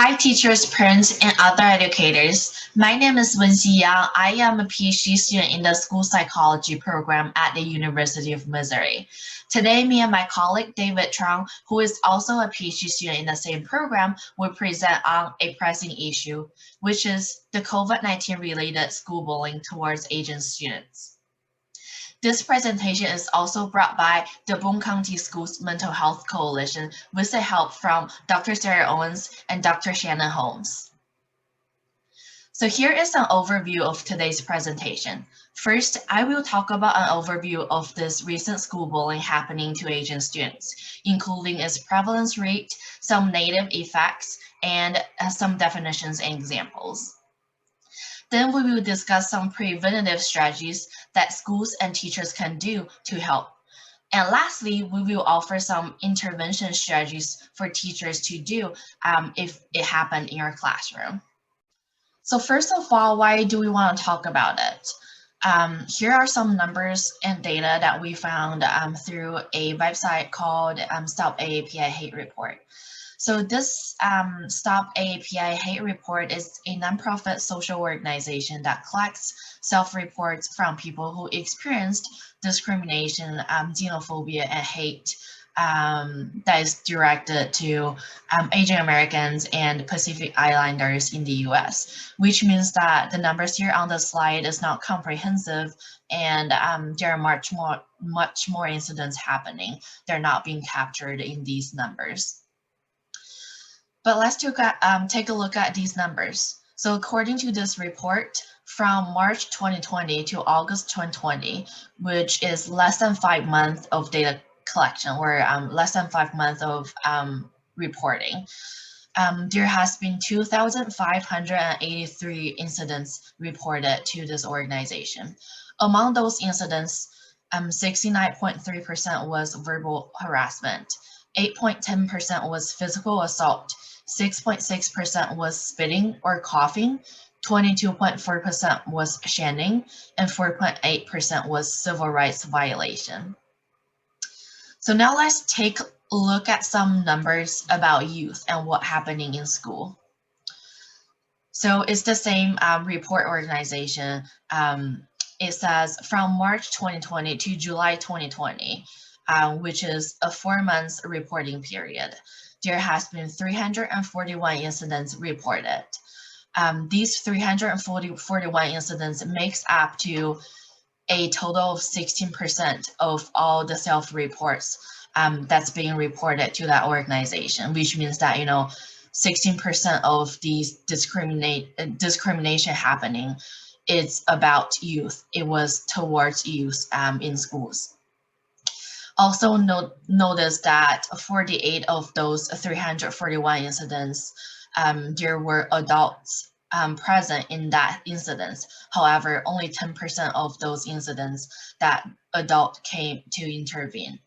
Hi, teachers, parents, and other educators. My name is Wenxi Yang. I am a PhD student in the school psychology program at the University of Missouri. Today, me and my colleague David Trong, who is also a PhD student in the same program, will present on a pressing issue, which is the COVID-19 related school bullying towards Asian students. This presentation is also brought by the Boone County Schools Mental Health Coalition with the help from Dr. Sarah Owens and Dr. Shannon Holmes. So here is an overview of today's presentation. First, I will talk about an overview of this recent school bullying happening to Asian students, including its prevalence rate, some negative effects, and some definitions and examples. Then we will discuss some preventative strategies that schools and teachers can do to help. And lastly, we will offer some intervention strategies for teachers to do if it happened in your classroom. So first of all, why do we want to talk about it? Here are some numbers and data that we found through a website called Stop AAPI Hate Report. So this Stop AAPI Hate Report is a nonprofit social organization that collects self-reports from people who experienced discrimination, xenophobia, and hate that is directed to Asian Americans and Pacific Islanders in the US, which means that the numbers here on the slide is not comprehensive and there are much more incidents happening. They're not being captured in these numbers. But let's take a look at these numbers. So according to this report, from March 2020 to August 2020, which is less than 5 months of data collection, or less than 5 months of reporting, there has been 2,583 incidents reported to this organization. Among those incidents, 69.3% was verbal harassment, 8.10% was physical assault, 6.6% was spitting or coughing, 22.4% was shaming, and 4.8% was civil rights violation. So now let's take a look at some numbers about youth and what's happening in school. So it's the same report organization. It says from March 2020 to July 2020, which is a 4 months reporting period, there has been 341 incidents reported. These 341 incidents makes up to a total of 16% of all the self-reports that's being reported to that organization, which means that 16% of these discrimination happening, it's about youth. It was towards youth in schools. Also notice that 48 of those 341 incidents, there were adults present in that incidents. However, only 10% of those incidents that adult came to intervene.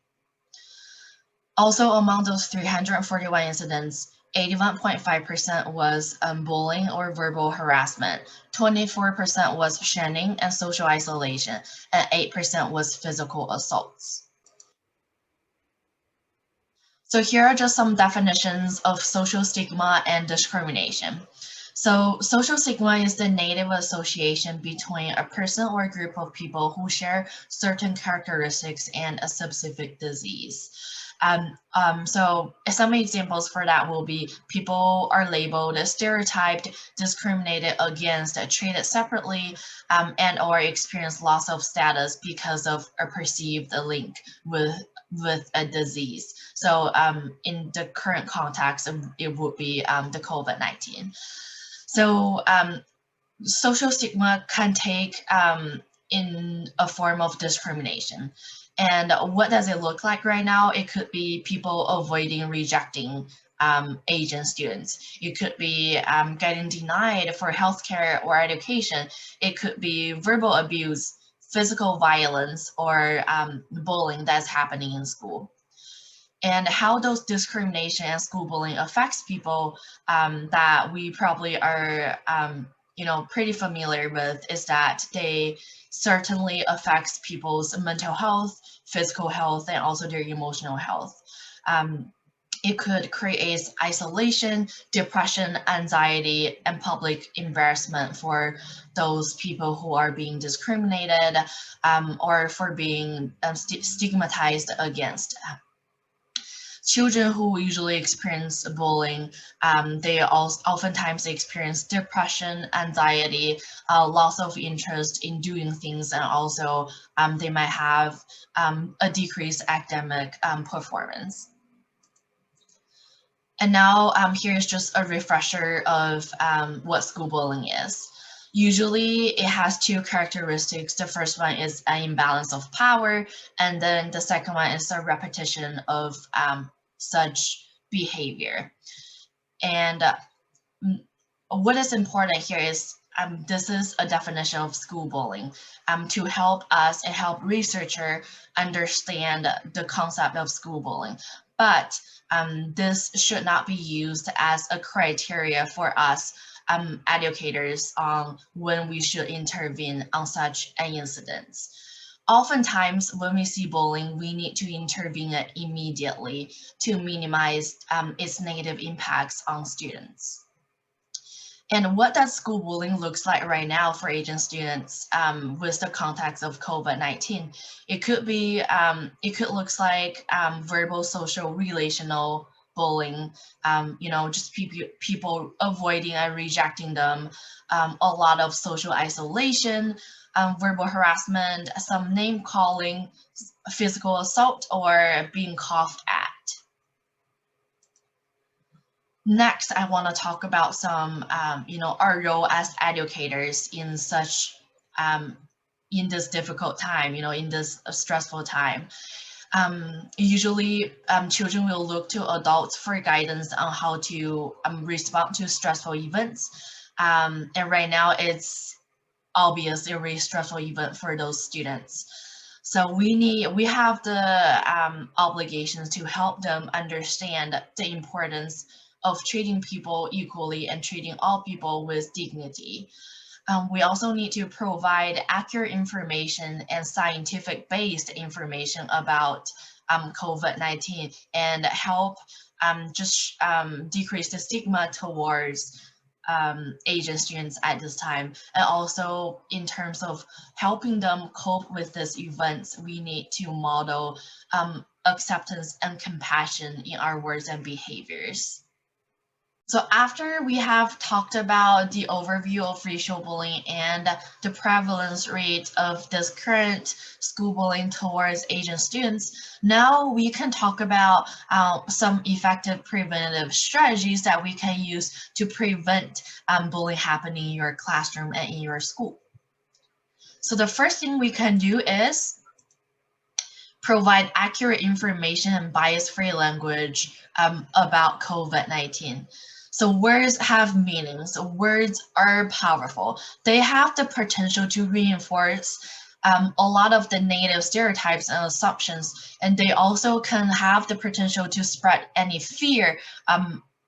Also, among those 341 incidents, 81.5% was bullying or verbal harassment, 24% was shaming and social isolation, and 8% was physical assaults. So here are just some definitions of social stigma and discrimination. So social stigma is the negative association between a person or a group of people who share certain characteristics and a specific disease. So some examples for that will be people are labeled, stereotyped, discriminated against, treated separately, and or experience loss of status because of a perceived link with a disease. So in the current context, it would be the COVID-19. So social stigma can take in a form of discrimination. And what does it look like right now? It could be people avoiding, rejecting Asian students. It could be getting denied for healthcare or education. It could be verbal abuse, physical violence, or bullying that's happening in school. And how those discrimination and school bullying affects people that we probably are pretty familiar with is that they certainly affects people's mental health, physical health, and also their emotional health. It could create isolation, depression, anxiety, and public embarrassment for those people who are being discriminated or for being stigmatized against. Children who usually experience bullying, they oftentimes experience depression, anxiety, loss of interest in doing things, and also they might have a decreased academic performance. And now here's just a refresher of what school bullying is. Usually it has two characteristics. The first one is an imbalance of power, and then the second one is a repetition of such behavior. And what is important here is this is a definition of school bullying to help us and help researcher understand the concept of school bullying. But this should not be used as a criteria for us educators on when we should intervene on such an incident. Oftentimes, when we see bullying, we need to intervene immediately to minimize its negative impacts on students. And what does school bullying looks like right now for Asian students with the context of COVID-19? It could be, it could looks like verbal, social, relational bullying, just people avoiding and rejecting them, a lot of social isolation, verbal harassment, some name calling, physical assault, or being coughed at. Next, I want to talk about some, our role as educators in such, in this difficult time, in this stressful time. Usually, children will look to adults for guidance on how to respond to stressful events. And right now, it's obviously a really stressful event for those students. So we have the obligations to help them understand the importance of treating people equally and treating all people with dignity. We also need to provide accurate information and scientific-based information about COVID-19 and help decrease the stigma towards Asian students at this time. And also in terms of helping them cope with these events, we need to model acceptance and compassion in our words and behaviors. So after we have talked about the overview of racial bullying and the prevalence rate of this current school bullying towards Asian students, now we can talk about some effective preventative strategies that we can use to prevent bullying happening in your classroom and in your school. So the first thing we can do is provide accurate information and bias-free language about COVID-19. So words have meanings. Words are powerful. They have the potential to reinforce a lot of the negative stereotypes and assumptions, and they also can have the potential to spread any fear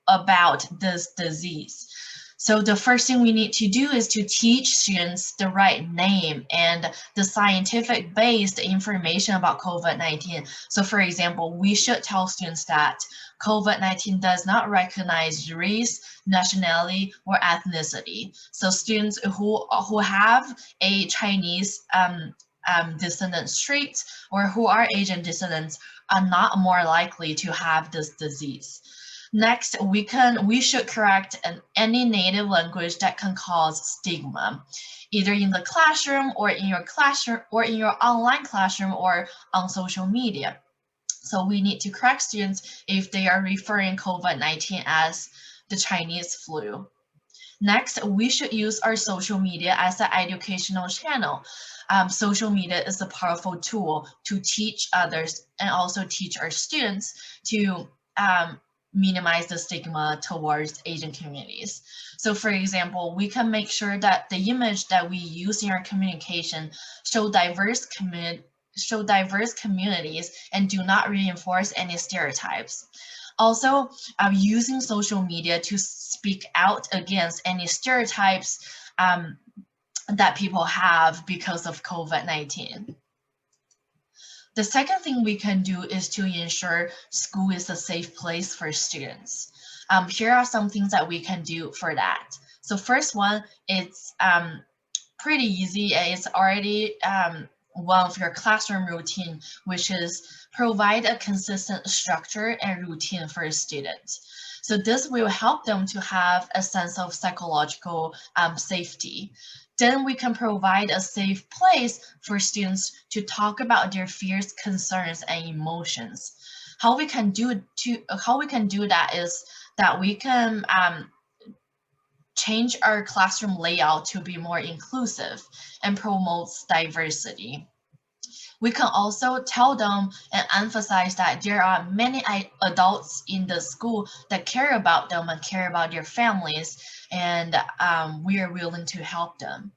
about this disease. So the first thing we need to do is to teach students the right name and the scientific based information about COVID-19. So for example, we should tell students that COVID-19 does not recognize race, nationality, or ethnicity. So students who have a Chinese descendant trait or who are Asian descendants are not more likely to have this disease. Next, we should correct any native language that can cause stigma, either in the classroom or in your classroom or in your online classroom or on social media. So we need to correct students if they are referring COVID-19 as the Chinese flu. Next, we should use our social media as an educational channel. Social media is a powerful tool to teach others and also teach our students to minimize the stigma towards Asian communities. So for example, we can make sure that the image that we use in our communication show diverse communities and do not reinforce any stereotypes. Also, using social media to speak out against any stereotypes that people have because of COVID-19. The second thing we can do is to ensure school is a safe place for students. Here are some things that we can do for that. So first one, it's pretty easy. It's already one of your classroom routine, which is provide a consistent structure and routine for students. So this will help them to have a sense of psychological safety. Then we can provide a safe place for students to talk about their fears, concerns, and emotions. How we can do that is that we can change our classroom layout to be more inclusive and promotes diversity. We can also tell them and emphasize that there are many adults in the school that care about them and care about their families, and we are willing to help them.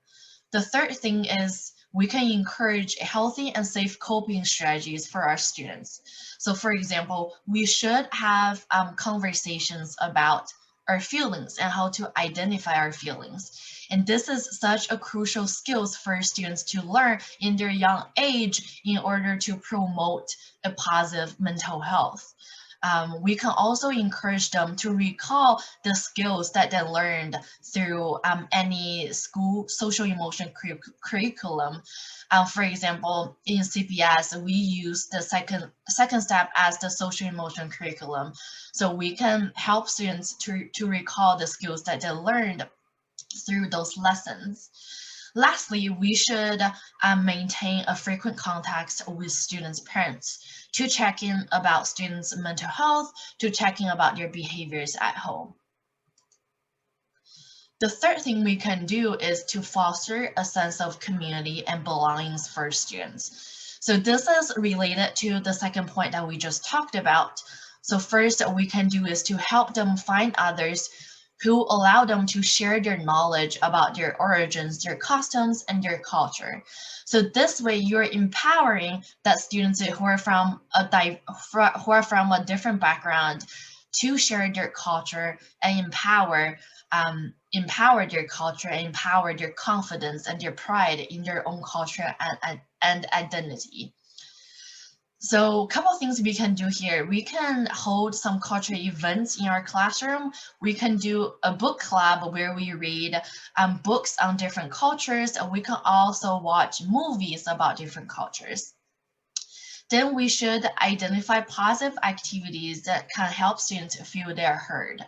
The third thing is we can encourage healthy and safe coping strategies for our students. So for example, we should have conversations about our feelings and how to identify our feelings. And this is such a crucial skills for students to learn in their young age in order to promote a positive mental health. We can also encourage them to recall the skills that they learned through any school social emotion curriculum. For example, in CPS, we use the second step as the social emotion curriculum. So we can help students to recall the skills that they learned through those lessons. Lastly, we should maintain a frequent contact with students' parents to check in about students' mental health, to check in about their behaviors at home. The third thing we can do is to foster a sense of community and belongings for students. So this is related to the second point that we just talked about. So first, what we can do is to help them find others who allow them to share their knowledge about their origins, their customs, and their culture. So this way, you're empowering that students who are from a different background to share their culture and empower their culture, and empower their confidence and their pride in their own culture and identity. So a couple of things we can do here. We can hold some cultural events in our classroom. We can do a book club where we read books on different cultures, and we can also watch movies about different cultures. Then we should identify positive activities that can help students feel they're heard.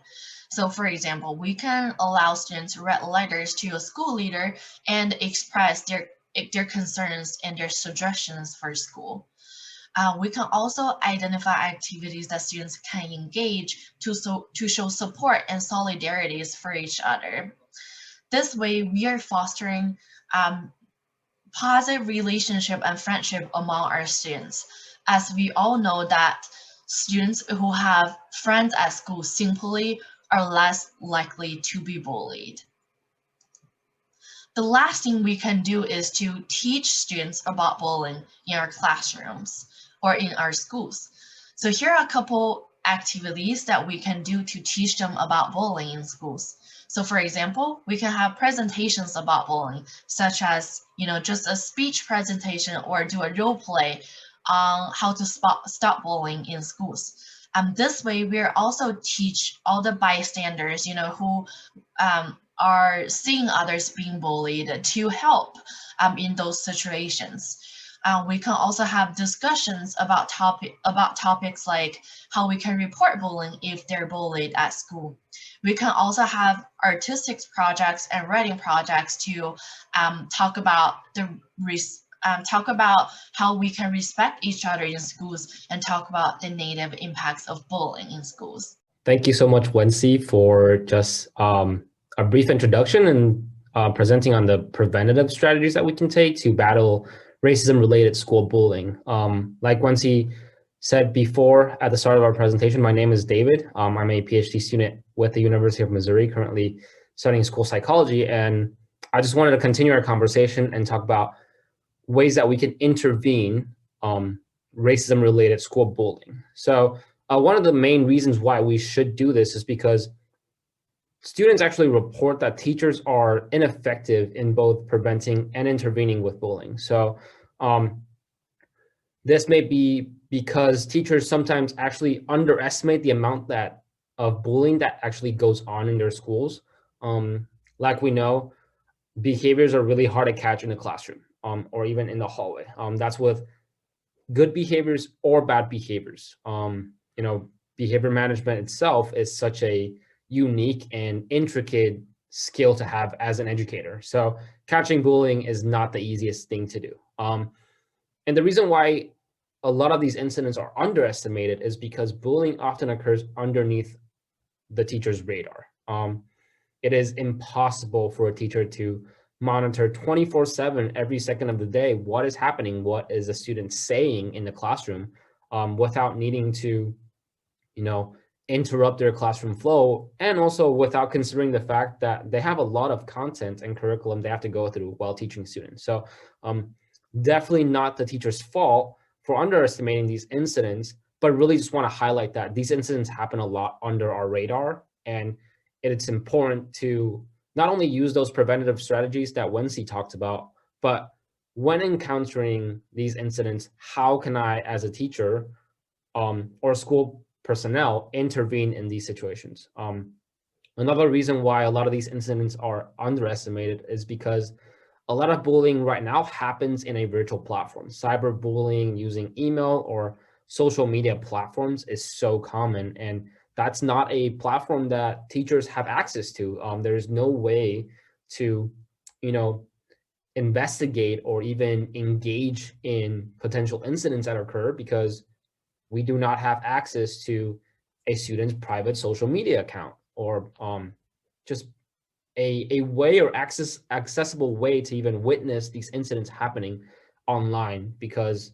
So for example, we can allow students to write letters to a school leader and express their concerns and their suggestions for school. We can also identify activities that students can engage to show support and solidarities for each other. This way, we are fostering positive relationship and friendship among our students, as we all know that students who have friends at school simply are less likely to be bullied. The last thing we can do is to teach students about bullying in our classrooms or in our schools. So here are a couple activities that we can do to teach them about bullying in schools. So for example, we can have presentations about bullying, such as, just a speech presentation or do a role play on how to stop bullying in schools. This way, we're also teach all the bystanders, who are seeing others being bullied to help in those situations. We can also have discussions about topics like how we can report bullying if they're bullied at school. We can also have artistic projects and writing projects to talk about how we can respect each other in schools and talk about the negative impacts of bullying in schools. Thank you so much, Wency, for just a brief introduction and presenting on the preventative strategies that we can take to battle racism-related school bullying. Like Wency said before at the start of our presentation, my name is David. I'm a PhD student with the University of Missouri, currently studying school psychology. And I just wanted to continue our conversation and talk about ways that we can intervene racism-related school bullying. So one of the main reasons why we should do this is because students actually report that teachers are ineffective in both preventing and intervening with bullying. So This may be because teachers sometimes actually underestimate the amount of bullying that actually goes on in their schools. Like we know, behaviors are really hard to catch in the classroom, or even in the hallway. That's with good behaviors or bad behaviors. Behavior management itself is such a unique and intricate skill to have as an educator. So catching bullying is not the easiest thing to do. And the reason why a lot of these incidents are underestimated is because bullying often occurs underneath the teacher's radar. It is impossible for a teacher to monitor 24/7 every second of the day what is happening, what is a student saying in the classroom, without needing to, interrupt their classroom flow, and also without considering the fact that they have a lot of content and curriculum they have to go through while teaching students. So definitely not the teacher's fault for underestimating these incidents, but really just want to highlight that these incidents happen a lot under our radar, and it's important to not only use those preventative strategies that Wency talked about, but when encountering these incidents, how can I, as a teacher or school personnel, intervene in these situations? Another reason why a lot of these incidents are underestimated is because a lot of bullying right now happens in a virtual platform. Cyberbullying using email or social media platforms is so common, and that's not a platform that teachers have access to. There's no way to, investigate or even engage in potential incidents that occur because we do not have access to a student's private social media account, or just a way or accessible way to even witness these incidents happening online, because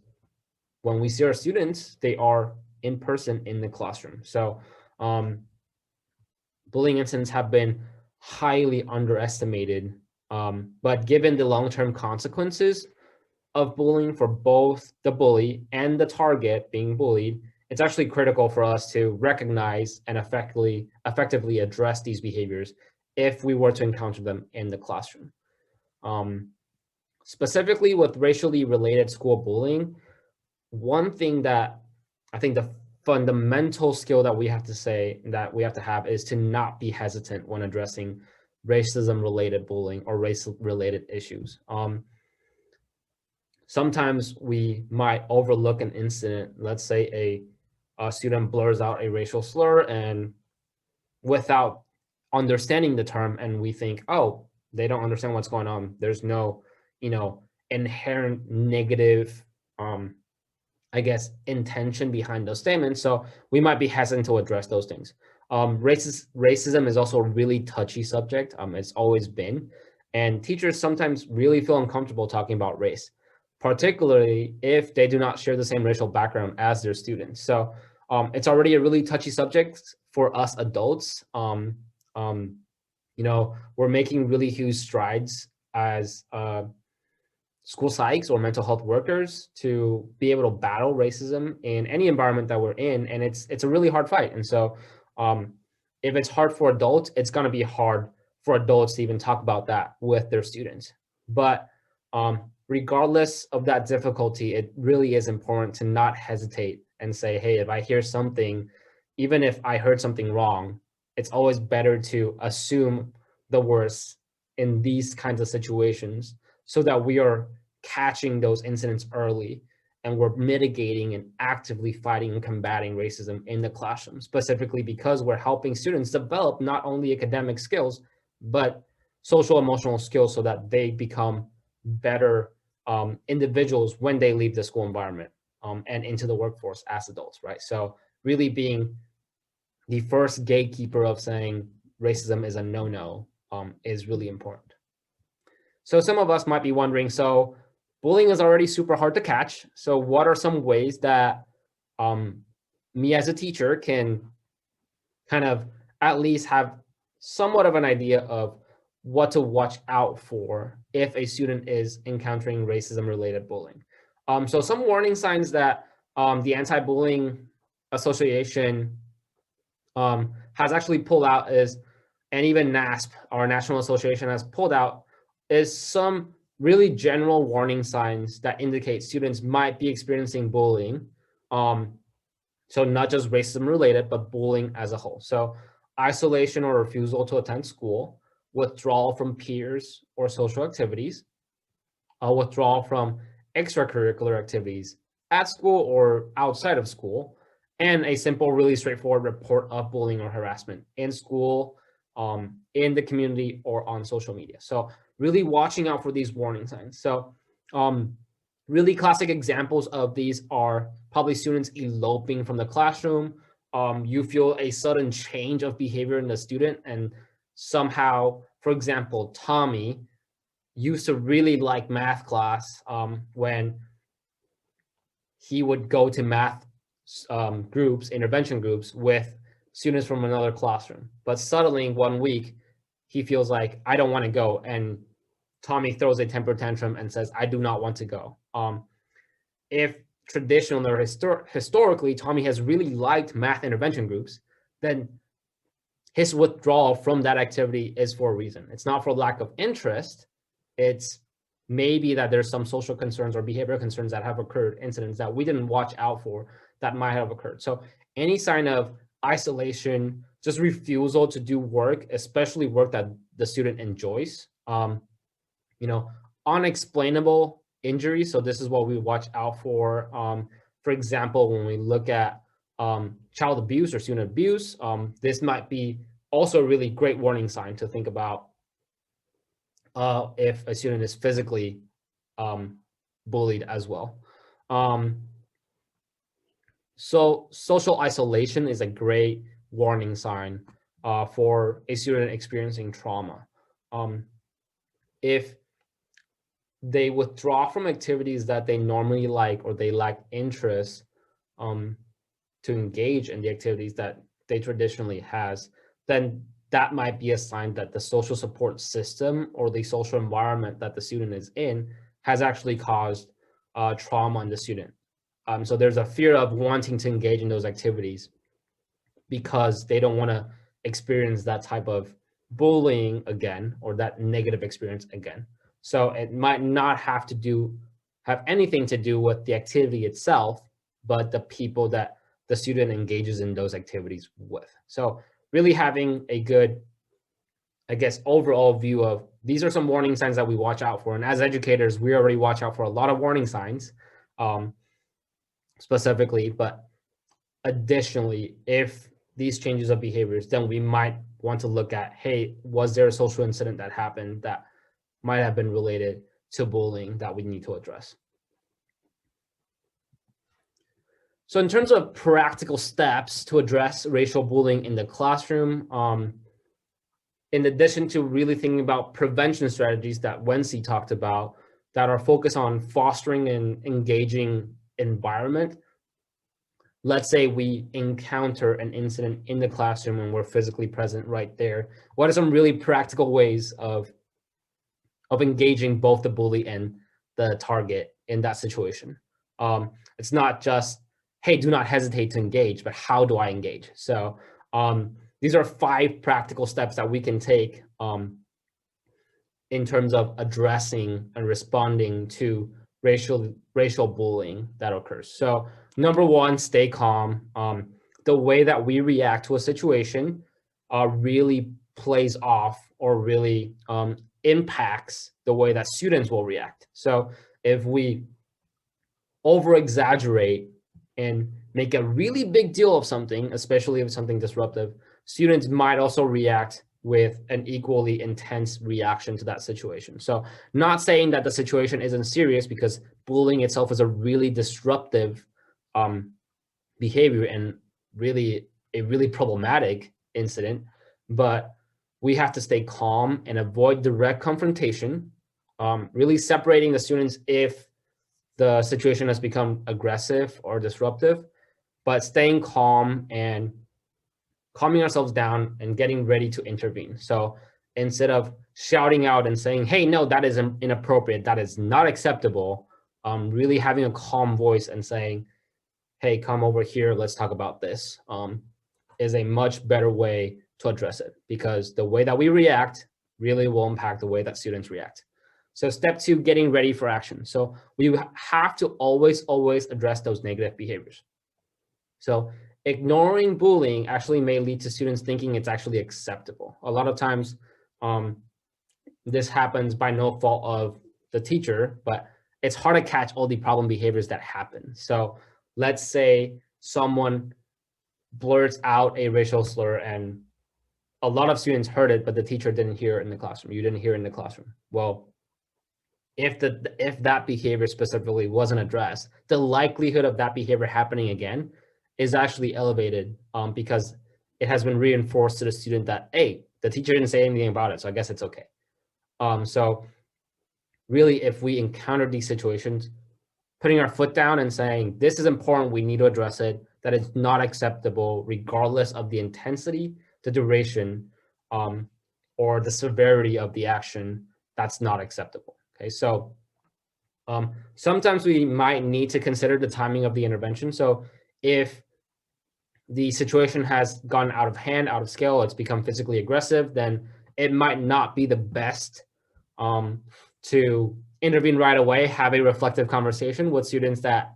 when we see our students, they are in person in the classroom. So bullying incidents have been highly underestimated, but given the long-term consequences of bullying for both the bully and the target being bullied, it's actually critical for us to recognize and effectively address these behaviors if we were to encounter them in the classroom. Specifically with racially related school bullying, one thing that I think the fundamental skill that we have to have is to not be hesitant when addressing racism related bullying or race related issues. Sometimes we might overlook an incident. Let's say a student blurs out a racial slur and without understanding the term, and we think, oh, they don't understand what's going on. There's no, inherent negative, intention behind those statements. So we might be hesitant to address those things. Racism is also a really touchy subject. It's always been, and teachers sometimes really feel uncomfortable talking about race, particularly if they do not share the same racial background as their students. So it's already a really touchy subject for us adults. We're making really huge strides as school psychs or mental health workers to be able to battle racism in any environment that we're in, and it's a really hard fight. And so if it's hard for adults, it's going to be hard for adults to even talk about that with their students. But regardless of that difficulty, it really is important to not hesitate and say, hey, if I hear something, even if I heard something wrong, it's always better to assume the worst in these kinds of situations so that we are catching those incidents early and we're mitigating and actively fighting and combating racism in the classroom, specifically because we're helping students develop not only academic skills, but social emotional skills so that they become better individuals when they leave the school environment and into the workforce as adults, right? So really being the first gatekeeper of saying racism is a no-no is really important. So some of us might be wondering, so bullying is already super hard to catch. So what are some ways that me as a teacher can kind of at least have somewhat of an idea of what to watch out for if a student is encountering racism related bullying? So some warning signs that the Anti-Bullying Association has actually pulled out is, and even NASP, our National Association, has pulled out, is some really general warning signs that indicate students might be experiencing bullying. So not just racism related, but bullying as a whole. So isolation or refusal to attend school, withdrawal from peers or social activities, withdrawal from extracurricular activities at school or outside of school, and a simple, really straightforward report of bullying or harassment in school, in the community, or on social media. So really watching out for these warning signs. So really classic examples of these are probably students eloping from the classroom. You feel a sudden change of behavior in the student, and somehow, for example, Tommy used to really like math class when he would go to math groups, intervention groups with students from another classroom. But suddenly one week, he feels like, I don't want to go. And Tommy throws a temper tantrum and says, I do not want to go. If traditionally or historically, Tommy has really liked math intervention groups, then his withdrawal from that activity is for a reason. It's not for lack of interest. It's maybe that there's some social concerns or behavioral concerns that have occurred, incidents that we didn't watch out for that might have occurred. So any sign of isolation, just refusal to do work, especially work that the student enjoys, unexplainable injuries. So this is what we watch out for. For example, when we look at child abuse or student abuse, this might be also a really great warning sign to think about if a student is physically bullied as well. So social isolation is a great warning sign for a student experiencing trauma. If they withdraw from activities that they normally like, or they lack interest to engage in the activities that they traditionally has, then that might be a sign that the social support system or the social environment that the student is in has actually caused trauma in the student. So there's a fear of wanting to engage in those activities because they don't want to experience that type of bullying again, or that negative experience again. So it might not have anything to do with the activity itself, but the people that the student engages in those activities with. So really having a good, I guess, overall view of these are some warning signs that we watch out for. And as educators, we already watch out for a lot of warning signs specifically, but additionally, if these changes of behaviors, then we might want to look at, hey, was there a social incident that happened that might have been related to bullying that we need to address? So in terms of practical steps to address racial bullying in the classroom, in addition to really thinking about prevention strategies that Wency talked about that are focused on fostering an engaging environment, let's say we encounter an incident in the classroom and we're physically present right there. What are some really practical ways of engaging both the bully and the target in that situation? It's not just, hey, do not hesitate to engage, but how do I engage? So these are 5 practical steps that we can take in terms of addressing and responding to racial bullying that occurs. So number 1, stay calm. The way that we react to a situation really plays off or really impacts the way that students will react. So if we over-exaggerate and make a really big deal of something, especially if it's something disruptive, students might also react with an equally intense reaction to that situation. So not saying that the situation isn't serious, because bullying itself is a really disruptive behavior and really a really problematic incident, but we have to stay calm and avoid direct confrontation, really separating the students if the situation has become aggressive or disruptive, but staying calm and calming ourselves down and getting ready to intervene. So instead of shouting out and saying, hey, no, that is inappropriate, that is not acceptable, really having a calm voice and saying, hey, come over here, let's talk about this, is a much better way to address it, because the way that we react really will impact the way that students react. So step 2, getting ready for action. So we have to always address those negative behaviors. So ignoring bullying actually may lead to students thinking it's actually acceptable. A lot of times, this happens by no fault of the teacher, but it's hard to catch all the problem behaviors that happen. So let's say someone blurts out a racial slur and a lot of students heard it, but the teacher didn't hear it in the classroom. You didn't hear it in the classroom. Well, if that behavior specifically wasn't addressed, the likelihood of that behavior happening again is actually elevated, because it has been reinforced to the student that, hey, the teacher didn't say anything about it, so I guess it's okay. So really, if we encounter these situations, putting our foot down and saying, this is important, we need to address it, that it's not acceptable, regardless of the intensity, the duration, or the severity of the action, that's not acceptable. Okay, so sometimes we might need to consider the timing of the intervention. So if the situation has gone out of hand, out of scale, it's become physically aggressive, then it might not be the best to intervene right away, have a reflective conversation with students that,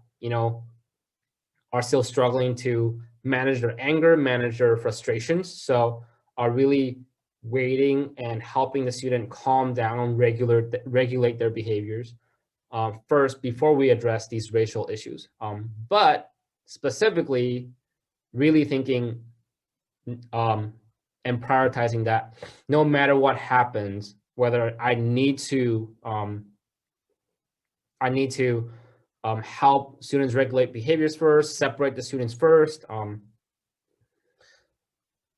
are still struggling to manage their anger, manage their frustrations. So are really waiting and helping the student calm down, regulate their behaviors first before we address these racial issues. But specifically, really thinking and prioritizing that no matter what happens, whether I need to help students regulate behaviors first, separate the students first.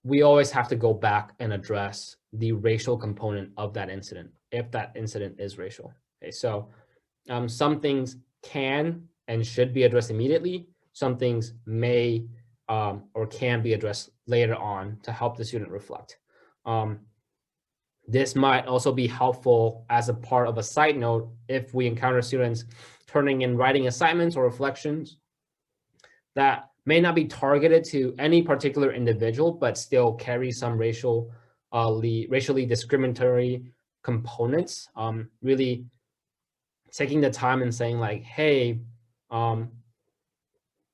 We always have to go back and address the racial component of that incident, if that incident is racial. Okay, so some things can and should be addressed immediately. Some things may or can be addressed later on to help the student reflect. This might also be helpful as a part of a side note if we encounter students turning in writing assignments or reflections that may not be targeted to any particular individual, but still carry some racially discriminatory components. Really taking the time and saying like, hey,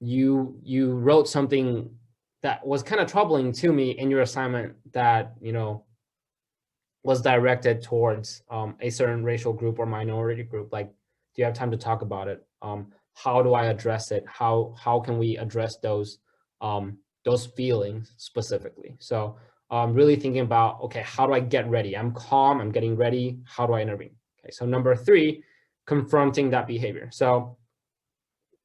you wrote something that was kind of troubling to me in your assignment that, was directed towards a certain racial group or minority group. Like, do you have time to talk about it? How do I address it? How can we address those feelings specifically? So really thinking about, okay, how do I get ready? I'm calm, I'm getting ready. How do I intervene? Okay, so number 3, confronting that behavior. So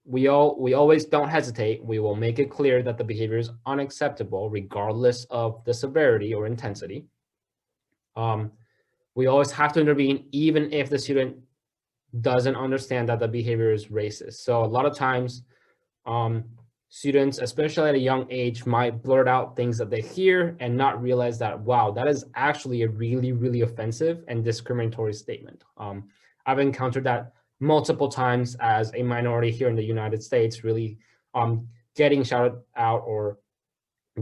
we always don't hesitate. We will make it clear that the behavior is unacceptable, regardless of the severity or intensity. We always have to intervene, even if the student doesn't understand that the behavior is racist. So a lot of times, students, especially at a young age, might blurt out things that they hear and not realize that, wow, that is actually a really, really offensive and discriminatory statement. I've encountered that multiple times as a minority here in the United States, really getting shouted out or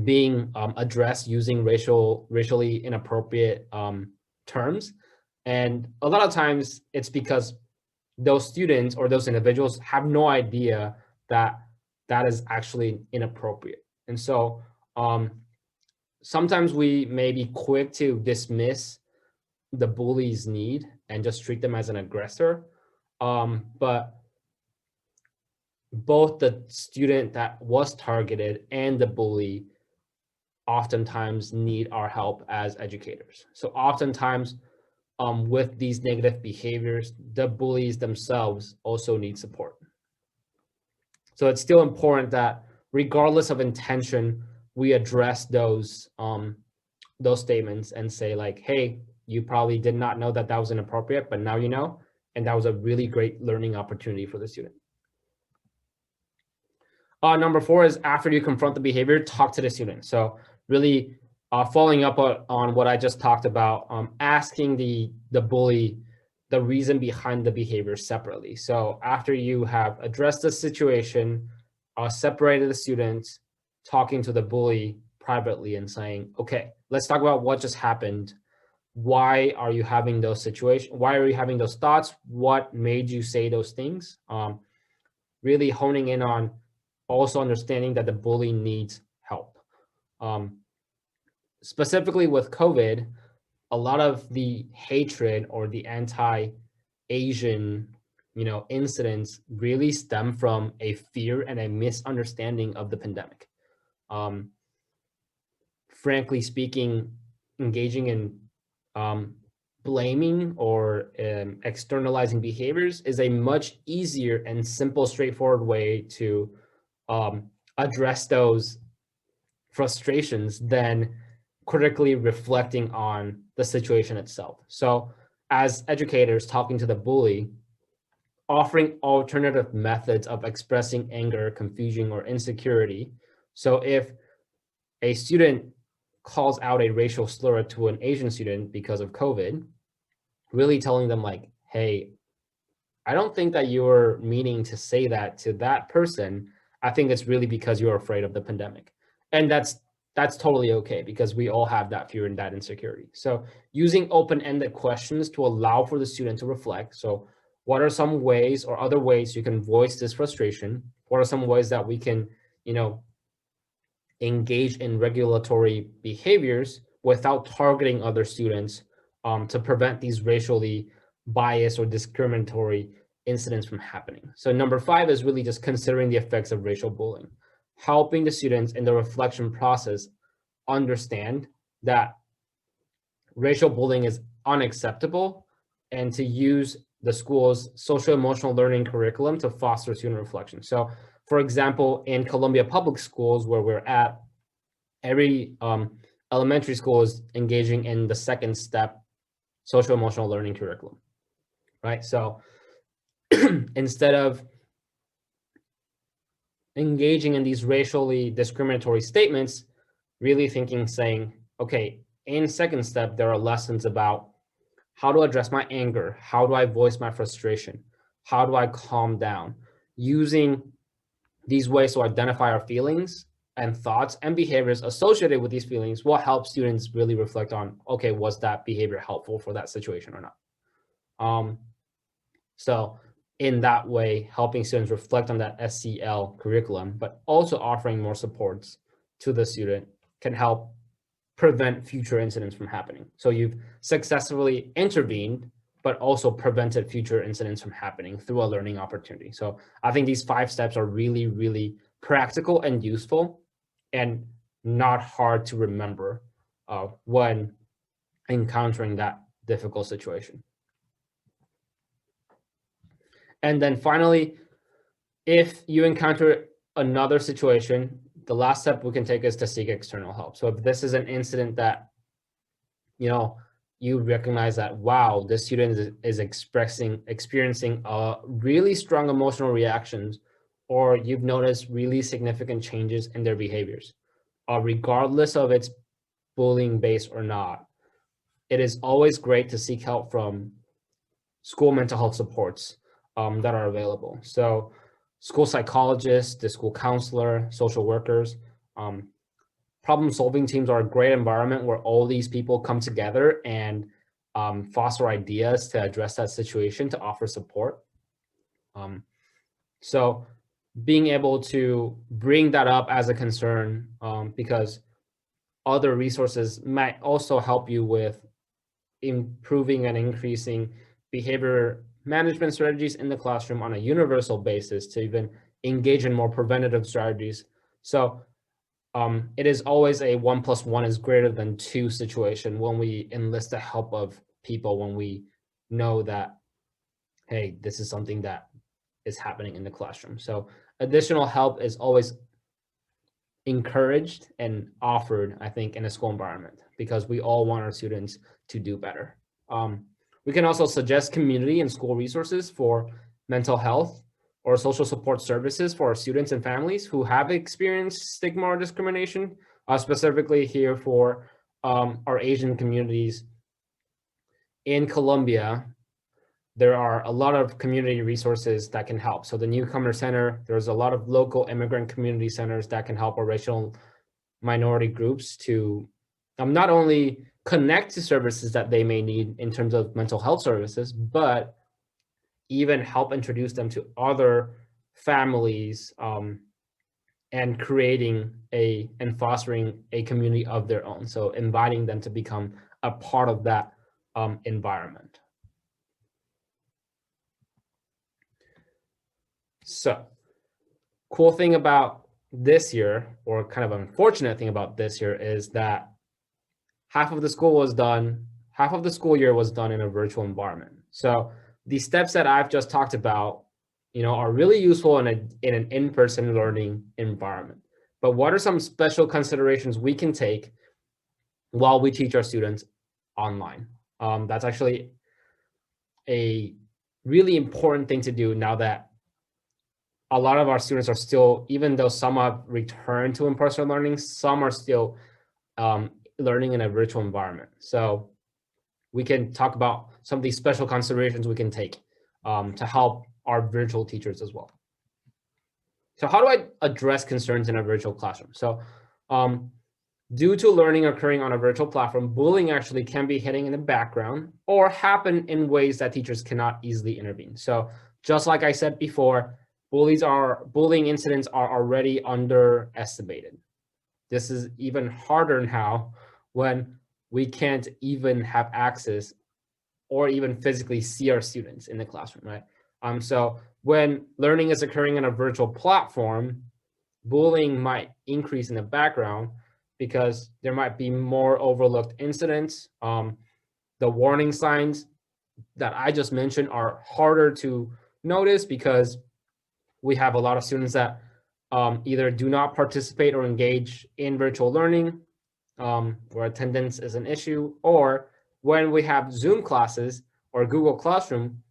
being addressed using racially inappropriate terms. And a lot of times it's because those students or those individuals have no idea that that is actually inappropriate. And so sometimes we may be quick to dismiss the bully's need and just treat them as an aggressor. But both the student that was targeted and the bully oftentimes need our help as educators. So oftentimes with these negative behaviors, the bullies themselves also need support. So it's still important that regardless of intention, we address those statements and say like, hey, you probably did not know that that was inappropriate, but now you know, and that was a really great learning opportunity for the student. Number 4 is after you confront the behavior, talk to the student. So really following up on what I just talked about, asking the bully the reason behind the behavior separately. So after you have addressed the situation, separated the students, talking to the bully privately and saying, okay, let's talk about what just happened. why are you having those situations? Why are you having those thoughts? What made you say those things? Really honing in on also understanding that the bully needs help. Specifically with COVID, a lot of the hatred or the anti-Asian, incidents really stem from a fear and a misunderstanding of the pandemic. Um, Frankly speaking, engaging in blaming or externalizing behaviors is a much easier and simple, straightforward way to address those frustrations than critically reflecting on the situation itself. So as educators talking to the bully, offering alternative methods of expressing anger, confusion, or insecurity. So if a student calls out a racial slur to an Asian student because of COVID, really telling them like, hey, I don't think that you're meaning to say that to that person. I think it's really because you're afraid of the pandemic. And that's totally okay because we all have that fear and that insecurity. So using open-ended questions to allow for the student to reflect. So what are some ways or other ways you can voice this frustration? What are some ways that we can, engage in regulatory behaviors without targeting other students to prevent these racially biased or discriminatory incidents from happening. So number 5 is really just considering the effects of racial bullying, helping the students in the reflection process understand that racial bullying is unacceptable and to use the school's social emotional learning curriculum to foster student reflection. So for example, in Columbia Public Schools, where we're at, every elementary school is engaging in the second step social emotional learning curriculum, right? So instead of engaging in these racially discriminatory statements, really thinking, saying, okay, in second step, there are lessons about how to address my anger, how do I voice my frustration, how do I calm down, using these ways to identify our feelings and thoughts and behaviors associated with these feelings will help students really reflect on, okay, was that behavior helpful for that situation or not? So in that way, helping students reflect on that SEL curriculum, but also offering more supports to the student can help prevent future incidents from happening. So you've successfully intervened, but also prevented future incidents from happening through a learning opportunity. So I think these 5 steps are really, really practical and useful and not hard to remember when encountering that difficult situation. And then finally, if you encounter another situation, the last step we can take is to seek external help. So if this is an incident that, you recognize that, wow, this student is experiencing really strong emotional reactions, or you've noticed really significant changes in their behaviors, regardless of it's bullying based or not, it is always great to seek help from school mental health supports that are available. So school psychologists, the school counselor, social workers, problem-solving teams are a great environment where all these people come together and foster ideas to address that situation, to offer support. So being able to bring that up as a concern, because other resources might also help you with improving and increasing behavior management strategies in the classroom on a universal basis, to even engage in more preventative strategies. So it is always a 1 + 1 is greater than 2 situation when we enlist the help of people, when we know that, hey, this is something that is happening in the classroom. So additional help is always encouraged and offered, I think, in a school environment, because we all want our students to do better. We can also suggest community and school resources for mental health or social support services for our students and families who have experienced stigma or discrimination, specifically here for our Asian communities. In Colombia, there are a lot of community resources that can help. So the Newcomer Center, there's a lot of local immigrant community centers that can help our racial minority groups to not only connect to services that they may need in terms of mental health services, but even help introduce them to other families, and creating and fostering a community of their own. So inviting them to become a part of that environment. So cool thing about this year, or kind of unfortunate thing about this year, is that half of the school year was done in a virtual environment. So the steps that I've just talked about, are really useful in an in-person learning environment. But what are some special considerations we can take while we teach our students online? That's actually a really important thing to do now that a lot of our students are still, even though some have returned to in-person learning, some are still learning in a virtual environment. So we can talk about some of these special considerations we can take to help our virtual teachers as well. So how do I address concerns in a virtual classroom? So due to learning occurring on a virtual platform, bullying actually can be hitting in the background or happen in ways that teachers cannot easily intervene. So just like I said before, bullying incidents are already underestimated. This is even harder now when we can't even have access or even physically see our students in the classroom, right? So when learning is occurring on a virtual platform, bullying might increase in the background because there might be more overlooked incidents. The warning signs that I just mentioned are harder to notice because we have a lot of students that either do not participate or engage in virtual learning, where attendance is an issue, or when we have Zoom classes or Google Classroom,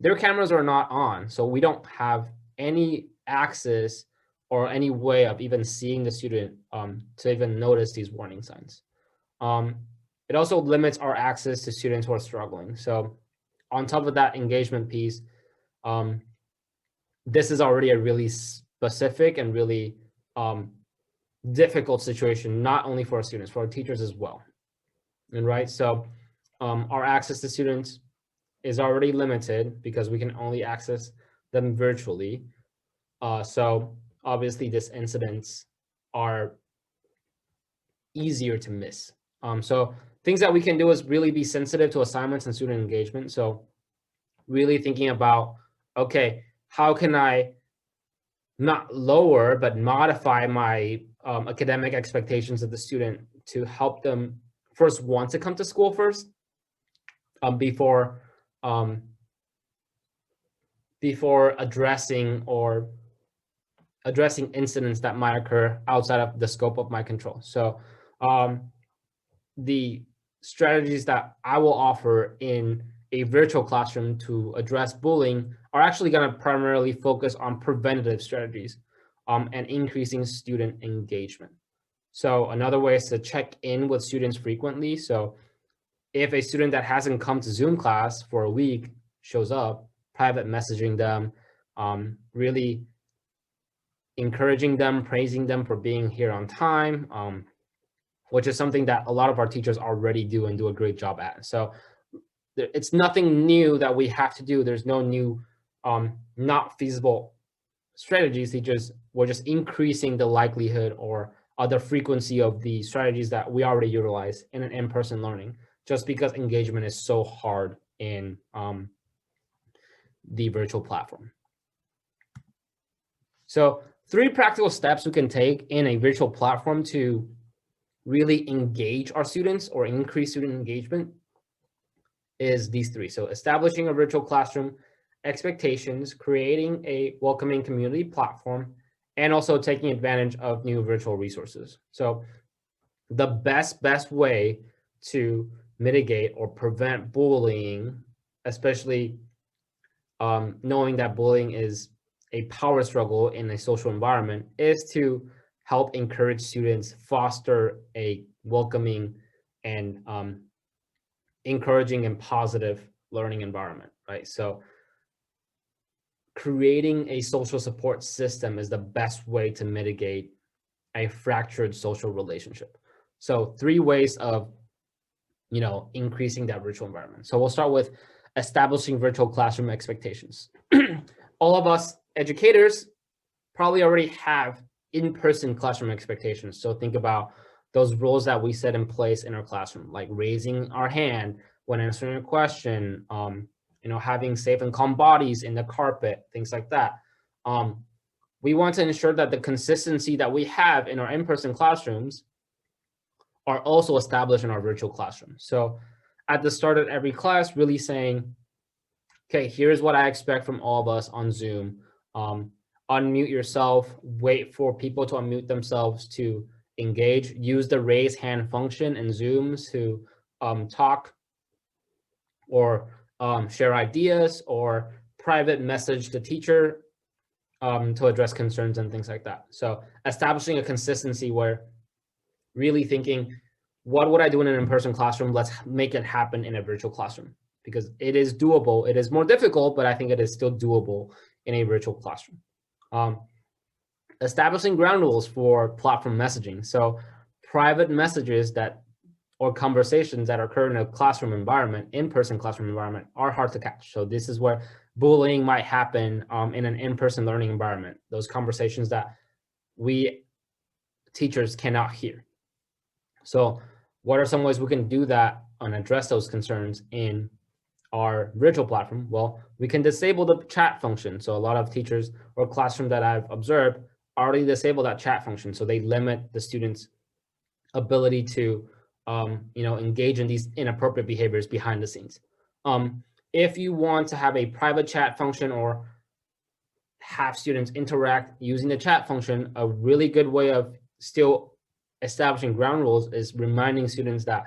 their cameras are not on. So we don't have any access or any way of even seeing the student to even notice these warning signs. It also limits our access to students who are struggling. So on top of that engagement piece, this is already a really specific and really difficult situation, not only for our students, for our teachers as well. And right, so our access to students is already limited because we can only access them virtually. So obviously these incidents are easier to miss. So things that we can do is really be sensitive to assignments and student engagement. So really thinking about, okay, how can I not lower, but modify my academic expectations of the student to help them first want to come to school first, before addressing incidents that might occur outside of the scope of my control. So the strategies that I will offer in a virtual classroom to address bullying are actually going to primarily focus on preventative strategies and increasing student engagement. So another way is to check in with students frequently. So if a student that hasn't come to Zoom class for a week shows up, private messaging them, really encouraging them, praising them for being here on time, which is something that a lot of our teachers already do and do a great job at. So it's nothing new that we have to do. There's no new not feasible strategies. We're just increasing the likelihood or the frequency of the strategies that we already utilize in an in-person learning, just because engagement is so hard in the virtual platform. So 3 practical steps we can take in a virtual platform to really engage our students or increase student engagement is these 3. So establishing a virtual classroom, expectations, creating a welcoming community platform, and also taking advantage of new virtual resources. So the best way to mitigate or prevent bullying, especially knowing that bullying is a power struggle in a social environment, is to help encourage students, foster a welcoming and encouraging and positive learning environment, right? So creating a social support system is the best way to mitigate a fractured social relationship. So 3 ways of increasing that virtual environment. So we'll start with establishing virtual classroom expectations. All of us educators probably already have in-person classroom expectations. So think about those rules that we set in place in our classroom, like raising our hand when answering a question, having safe and calm bodies in the carpet, things like that. We want to ensure that the consistency that we have in our in-person classrooms are also established in our virtual classroom. So at the start of every class, really saying, okay, here's what I expect from all of us on Zoom. Unmute yourself, wait for people to unmute themselves to engage, use the raise hand function in Zooms to talk or share ideas, or private message the teacher to address concerns and things like that. So establishing a consistency where really thinking, what would I do in an in-person classroom? Let's make it happen in a virtual classroom, because it is doable. It is more difficult, but I think it is still doable in a virtual classroom. Establishing ground rules for platform messaging. So private messages or conversations that occur in a classroom environment, in-person classroom environment, are hard to catch. So this is where bullying might happen in an in-person learning environment, those conversations that we teachers cannot hear. So what are some ways we can do that and address those concerns in our virtual platform? Well, we can disable the chat function. So a lot of teachers or classroom that I've observed already disable that chat function. So they limit the students' ability to engage in these inappropriate behaviors behind the scenes. If you want to have a private chat function or have students interact using the chat function, a really good way of still establishing ground rules is reminding students that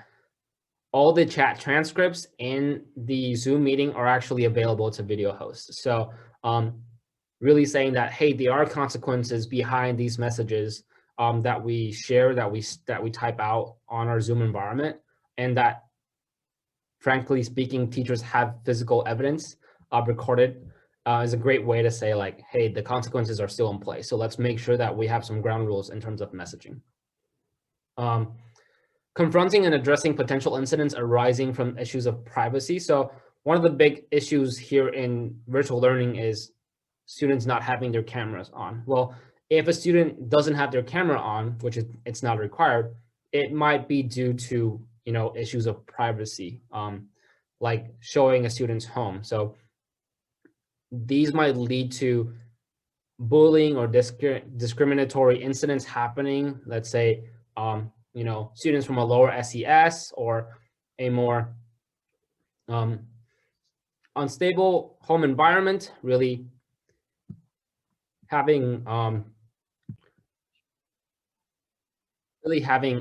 all the chat transcripts in the Zoom meeting are actually available to video hosts. So really saying that, hey, there are consequences behind these messages that we share, that we type out on our Zoom environment, and that, frankly speaking, teachers have physical evidence recorded, is a great way to say, like, hey, the consequences are still in place. So let's make sure that we have some ground rules in terms of messaging. Confronting and addressing potential incidents arising from issues of privacy. So one of the big issues here in virtual learning is students not having their cameras on. Well, if a student doesn't have their camera on, which it's not required, it might be due to issues of privacy, like showing a student's home. So these might lead to bullying or discriminatory incidents happening. Let's say students from a lower SES or a more unstable home environment really having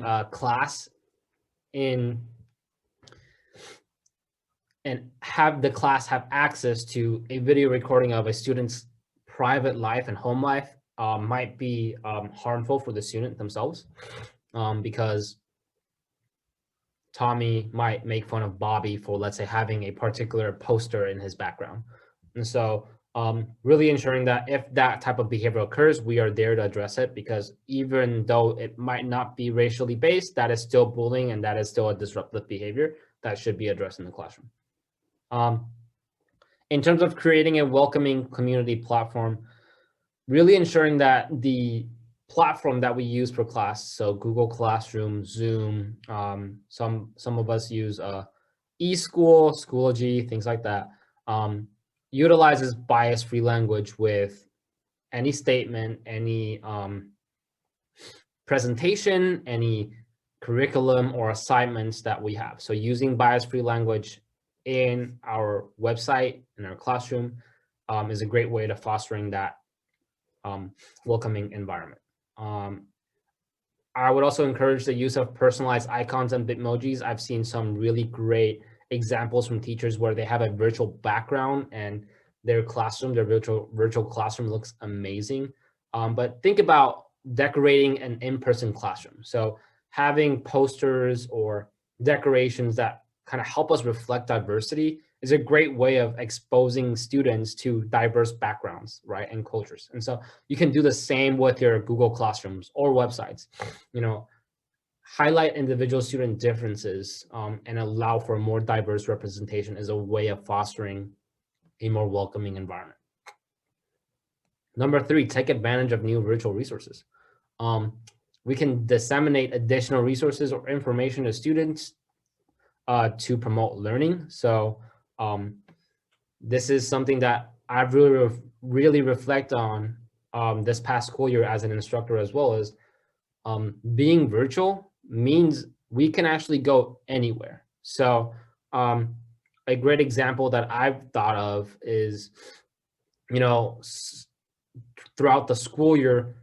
a class in and have the class have access to a video recording of a student's private life and home life might be harmful for the student themselves, because Tommy might make fun of Bobby for, let's say, having a particular poster in his background. And so really ensuring that if that type of behavior occurs, we are there to address it, because even though it might not be racially based, that is still bullying and that is still a disruptive behavior that should be addressed in the classroom. In terms of creating a welcoming community platform, really ensuring that the platform that we use for class, so Google Classroom, Zoom, some of us use eSchool, Schoology, things like that, utilizes bias-free language with any statement, any presentation, any curriculum or assignments that we have. So using bias-free language in our website, in our classroom, is a great way to fostering that welcoming environment. I would also encourage the use of personalized icons and Bitmojis. I've seen some really great examples from teachers where they have a virtual background and their classroom, their virtual classroom looks amazing. But think about decorating an in-person classroom. So having posters or decorations that kind of help us reflect diversity is a great way of exposing students to diverse backgrounds, right, and cultures. And so you can do the same with your Google Classrooms or websites. highlight individual student differences and allow for more diverse representation is a way of fostering a more welcoming environment. Number 3, take advantage of new virtual resources. We can disseminate additional resources or information to students to promote learning. So this is something that I've really reflect on this past school year as an instructor, as well as being virtual means we can actually go anywhere. So a great example that I've thought of is, throughout the school year,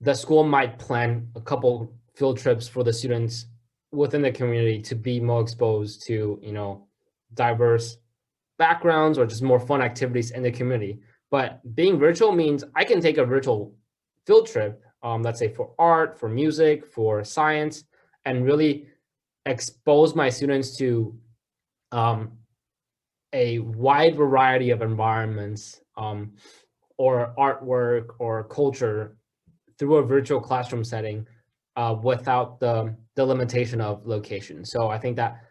the school might plan a couple field trips for the students within the community to be more exposed to, diverse backgrounds or just more fun activities in the community. But being virtual means I can take a virtual field trip, let's say for art, for music, for science, and really expose my students to a wide variety of environments or artwork or culture through a virtual classroom setting without the limitation of location. So I think that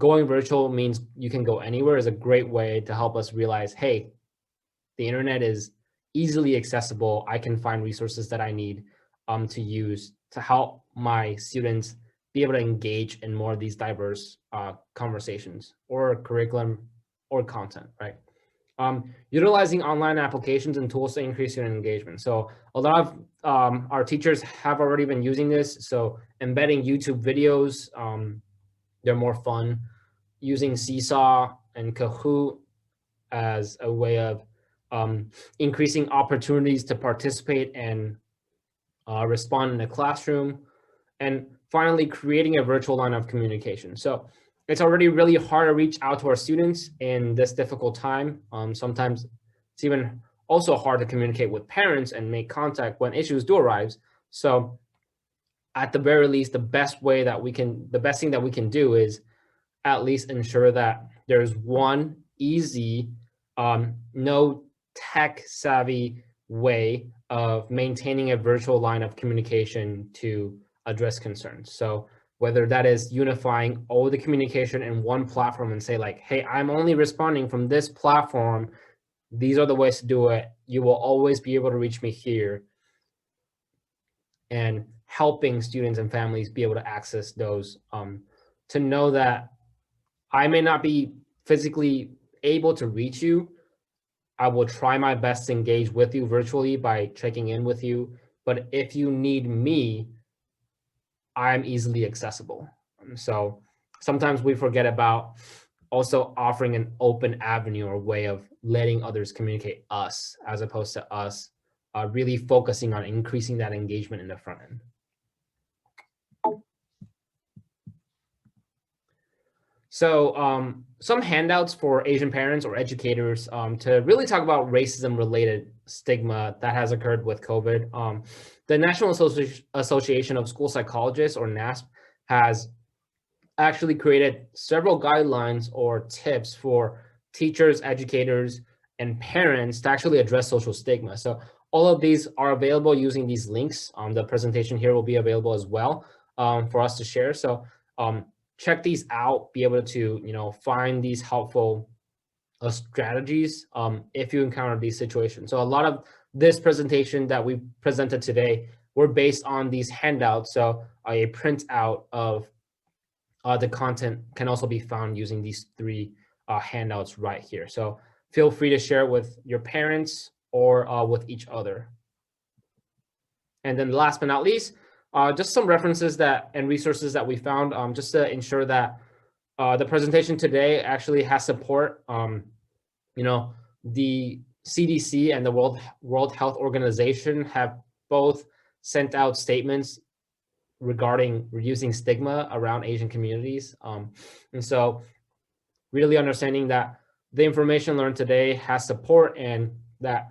going virtual means you can go anywhere is a great way to help us realize, hey, the internet is easily accessible. I can find resources that I need to use to help my students be able to engage in more of these diverse conversations or curriculum or content, right? Utilizing online applications and tools to increase student engagement. So a lot of our teachers have already been using this. So embedding YouTube videos, they're more fun. Using Seesaw and Kahoot as a way of increasing opportunities to participate and respond in the classroom. And finally, creating a virtual line of communication. So it's already really hard to reach out to our students in this difficult time. Sometimes it's even also hard to communicate with parents and make contact when issues do arise. So at the very least, the best thing that we can do is at least ensure that there's one easy, no tech savvy way of maintaining a virtual line of communication to address concerns. So whether that is unifying all the communication in one platform and say like, hey, I'm only responding from this platform. These are the ways to do it. You will always be able to reach me here. And helping students and families be able to access those, to know that I may not be physically able to reach you. I will try my best to engage with you virtually by checking in with you. But if you need me, I'm easily accessible. So sometimes we forget about also offering an open avenue or way of letting others communicate us as opposed to us really focusing on increasing that engagement in the front end. So some handouts for Asian parents or educators to really talk about racism-related stigma that has occurred with COVID. The National Association of School Psychologists, or NASP, has actually created several guidelines or tips for teachers, educators, and parents to actually address social stigma. So all of these are available using these links. The presentation here will be available as well for us to share. So check these out, be able to find these helpful strategies if you encounter these situations. So a lot of this presentation that we presented today were based on these handouts. So a printout of the content can also be found using these 3 handouts right here. So feel free to share with your parents or with each other. And then last but not least, just some references and resources that we found just to ensure that the presentation today actually has support. The CDC and the World Health Organization have both sent out statements regarding reducing stigma around Asian communities. And so really understanding that the information learned today has support and that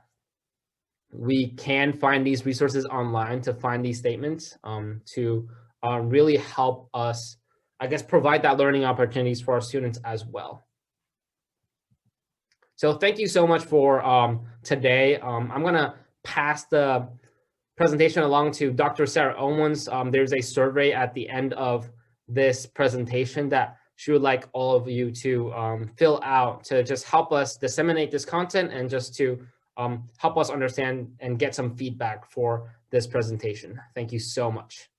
we can find these resources online to find these statements to really help us, I guess, provide that learning opportunities for our students as well. So thank you so much for today. I'm gonna pass the presentation along to Dr. Sarah Owens. There's a survey at the end of this presentation that she would like all of you to fill out to just help us disseminate this content and just to help us understand and get some feedback for this presentation. Thank you so much.